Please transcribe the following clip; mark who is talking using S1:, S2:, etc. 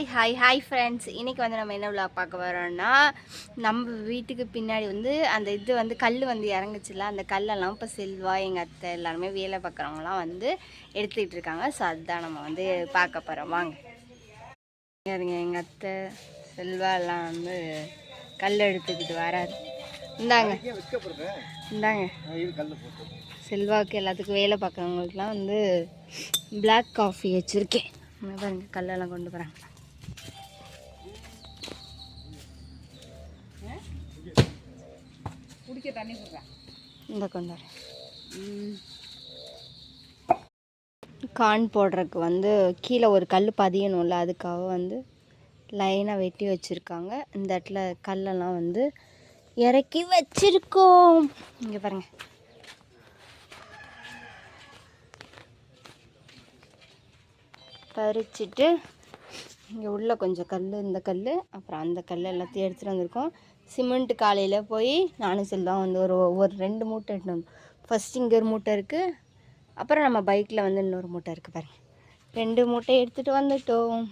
S1: Hi friends. இன்றைக்கி வந்து நம்ம என்ன விழா பார்க்க வரோன்னா, நம்ம வீட்டுக்கு பின்னாடி வந்து அந்த இது வந்து கல் வந்து இறங்குச்சுல, அந்த கல்லெல்லாம் இப்போ செல்வா எங்கள் அத்தை எல்லாருமே வேலை பார்க்குறவங்களாம் வந்து எடுத்துக்கிட்டு இருக்காங்க. ஸோ அதுதான் நம்ம வந்து பார்க்க போகிறோம். வாங்க பாருங்க, எங்கள் அத்தை செல்வா எல்லாம் வந்து கல் எடுத்துக்கிட்டு வராரு. இந்தாங்க செல்வாவுக்கு எல்லாத்துக்கும் வேலை பார்க்குறவங்களுக்குலாம் வந்து பிளாக் காஃபி வச்சுருக்கேன். பாருங்க கல்லெல்லாம் கொண்டு போகிறாங்க. குடிக்க தண்ணி கொடுறேன், இந்த கொண்டு வரேன். கான் போடுறதுக்கு வந்து கீழே ஒரு கல் பதியணும்ல, அதுக்காக வந்து லைனாக வெட்டி வச்சுருக்காங்க. இந்த இடத்துல கல்லெல்லாம் வந்து இறக்கி வச்சுருக்கோம். இங்கே பாருங்கள், பறிச்சுட்டு இங்கே உள்ள கொஞ்சம் கல், இந்த கல் அப்புறம் அந்த கல் எல்லாத்தையும் எடுத்துகிட்டு வந்திருக்கோம். சிமெண்ட்டு காலையில் போய் நானும் செல்வம் வந்து ஒரு 2 மூட்டை எடுத்துகிட்டு வந்தோம். ஃபஸ்ட்டு இங்கே ஒரு மூட்டை இருக்குது, அப்புறம் நம்ம பைக்கில் வந்து இன்னொரு மூட்டை இருக்குது பாருங்கள். 2 மூட்டை எடுத்துகிட்டு வந்துட்டோம்.